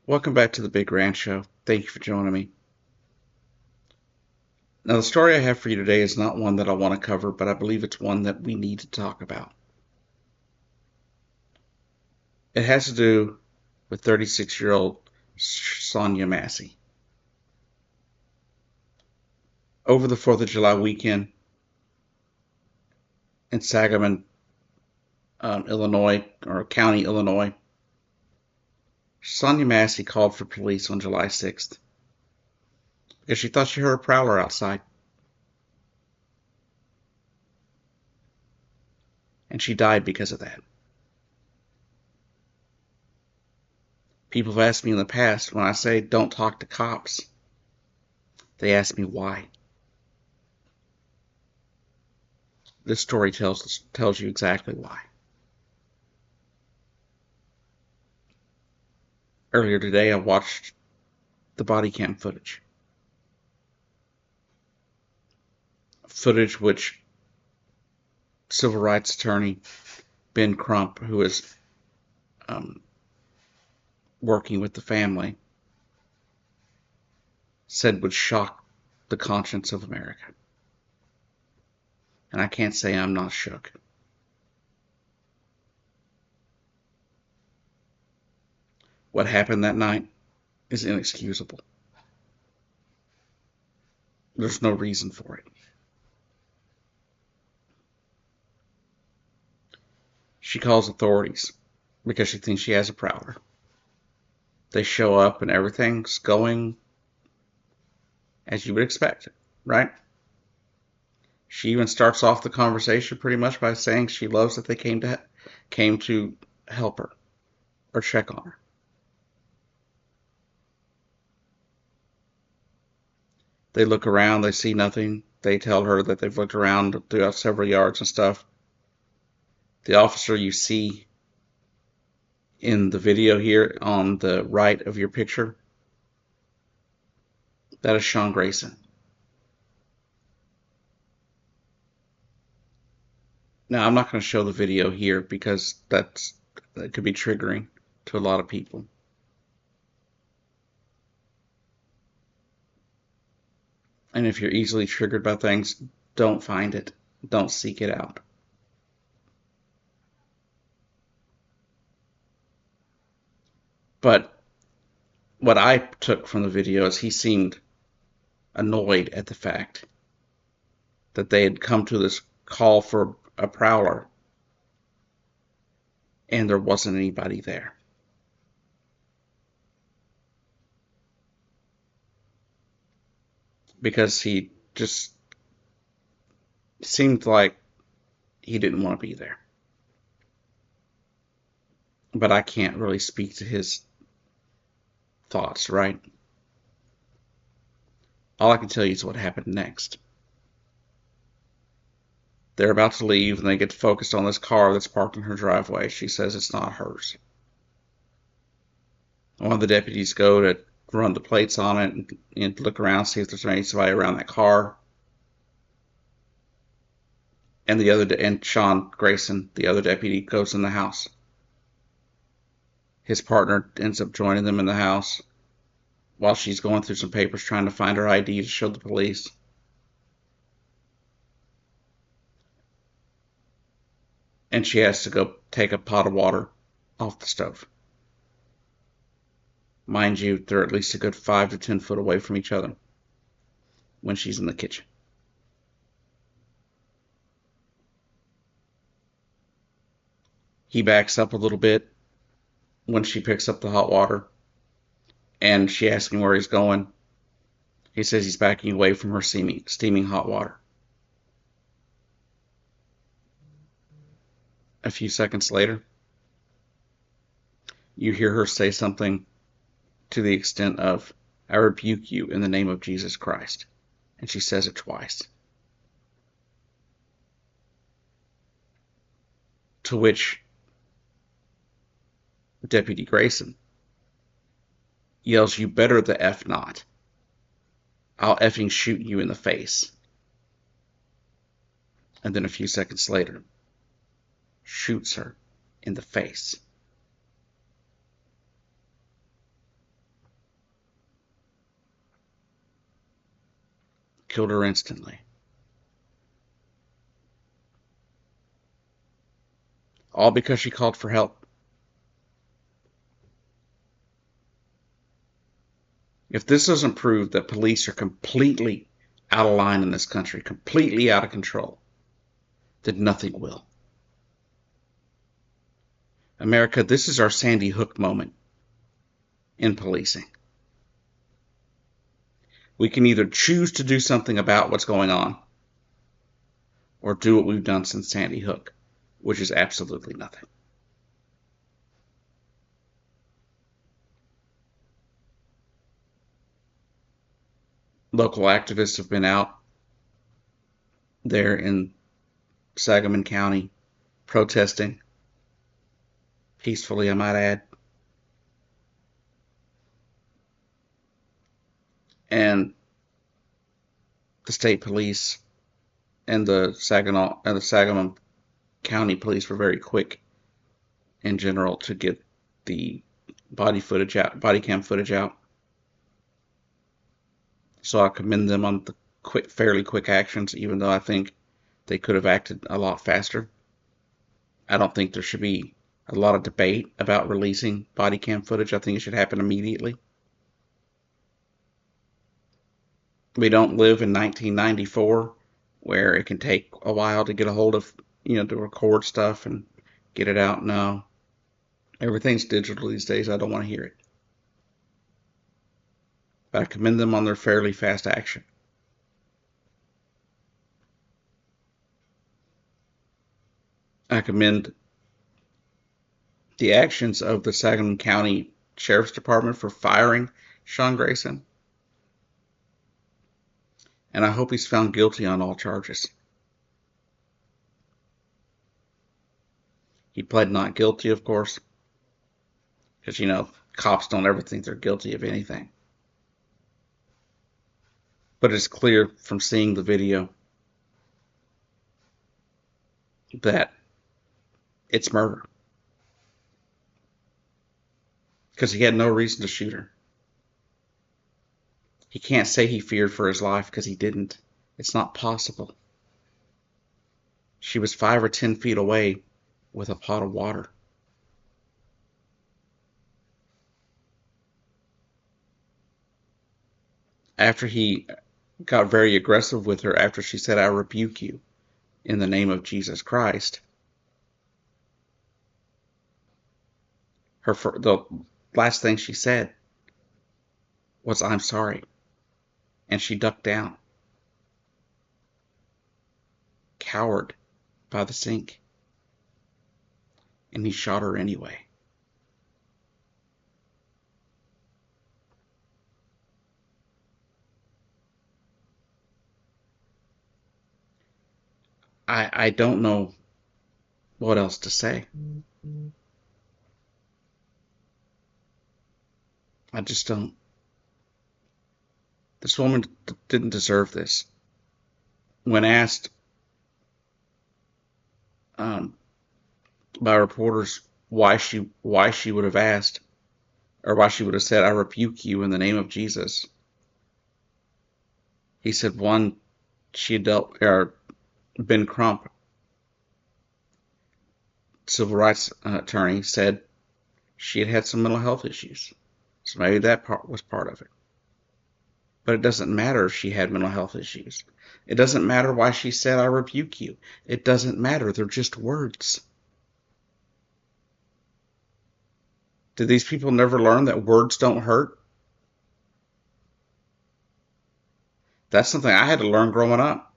Welcome back to the Big Ranch Show. Thank you for joining me. Now, the story I have for you today is not one that I want to cover, but I believe it's one that we need to talk about. It has to do with 36-year-old Sonya Massey. Over the 4th of July weekend in Sangamon, Illinois, or County, Illinois, Sonya Massey called for police on July 6th because she thought she heard a prowler outside. And she died because of that. People have asked me in the past, when I say don't talk to cops, they ask me why. This story tells you exactly why. Earlier today, I watched the body cam footage. Footage which civil rights attorney Ben Crump, who is working with the family, said would shock the conscience of America. And I can't say I'm not shook. What happened that night is inexcusable. There's no reason for it. She calls authorities because she thinks she has a prowler. They show up and everything's going as you would expect, right? She even starts off the conversation pretty much by saying she loves that they came to help her or check on her. They look around, they see nothing. They tell her that they've looked around throughout several yards and stuff. The officer you see in the video here on the right of your picture, that is Sean Grayson. Now, I'm not going to show the video here because that could be triggering to a lot of people. And if you're easily triggered by things, don't find it. Don't seek it out. But what I took from the video is he seemed annoyed at the fact that they had come to this call for a prowler and there wasn't anybody there. Because he just seemed like he didn't want to be there. But I can't really speak to his thoughts, right? All I can tell you is what happened next. They're about to leave and they get focused on this car that's parked in her driveway. She says it's not hers. One of the deputies go to run the plates on it and look around, see if there's anybody around that car. And Sean Grayson, the other deputy, goes in the house. His partner ends up joining them in the house while she's going through some papers trying to find her ID to show the police. And she has to go take a pot of water off the stove. Mind you, they're at least a good 5 to 10 foot away from each other when she's in the kitchen. He backs up a little bit when she picks up the hot water, and she asks him where he's going. He says he's backing away from her steaming hot water. A few seconds later, you hear her say something to the extent of, "I rebuke you in the name of Jesus Christ." And she says it twice. To which Deputy Grayson yells, "You better the F not. I'll effing shoot you in the face." And then a few seconds later, shoots her in the face. killed her instantly. All because she called for help. If this doesn't prove that police are completely out of line in this country, completely out of control, then nothing will. America, this is our Sandy Hook moment in policing. We can either choose to do something about what's going on or do what we've done since Sandy Hook, which is absolutely nothing. Local activists have been out there in Sangamon County protesting peacefully, I might add. And the state police and the Sangamon County police were very quick in general to get the body cam footage out. So I commend them on the fairly quick actions, even though I think they could have acted a lot faster. I don't think there should be a lot of debate about releasing body cam footage. I think it should happen immediately. We don't live in 1994 where it can take a while to get a hold of, to record stuff and get it out. No. Everything's digital these days. I don't want to hear it. But I commend them on their fairly fast action. I commend the actions of the Sangamon County Sheriff's Department for firing Sean Grayson. And I hope he's found guilty on all charges. He pled not guilty, of course, because, cops don't ever think they're guilty of anything. But it's clear from seeing the video that it's murder. Because he had no reason to shoot her. He can't say he feared for his life because he didn't. It's not possible. She was 5 or 10 feet away with a pot of water. After he got very aggressive with her, after she said, "I rebuke you in the name of Jesus Christ," the last thing she said was, "I'm sorry." And she ducked down, cowered by the sink. And he shot her anyway. I don't know what else to say. I just don't. This woman didn't deserve this. When asked by reporters why she would have asked, or why she would have said, "I rebuke you in the name of Jesus," he said, one, Ben Crump, civil rights attorney, said she had some mental health issues. So maybe that was part of it. But it doesn't matter if she had mental health issues. It doesn't matter why she said, "I rebuke you." It doesn't matter. They're just words. Did these people never learn that words don't hurt? That's something I had to learn growing up,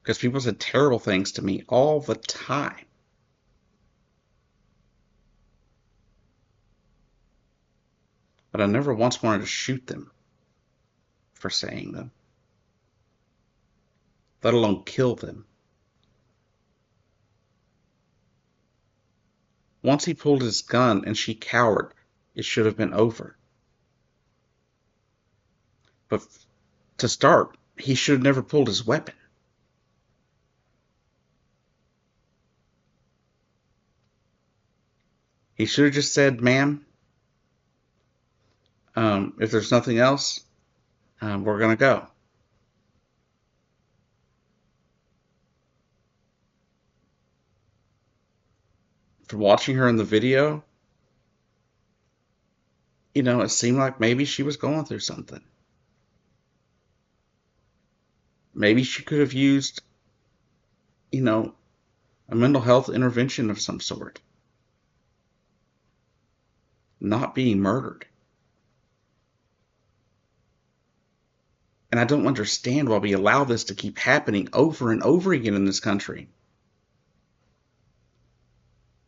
because people said terrible things to me all the time. But I never once wanted to shoot them for saying them, let alone kill them. Once he pulled his gun and she cowered, it should have been over. But to start, he should have never pulled his weapon. He should have just said, "Ma'am, if there's nothing else, we're going to go." from watching her in the video, it seemed like maybe she was going through something. Maybe she could have used, you know, a mental health intervention of some sort. Not being murdered. And I don't understand why we allow this to keep happening over and over again in this country.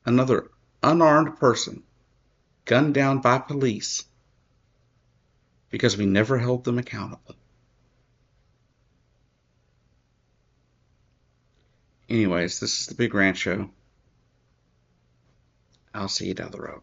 Another unarmed person gunned down by police because we never held them accountable. Anyways, this is the Big Rant Show. I'll see you down the road.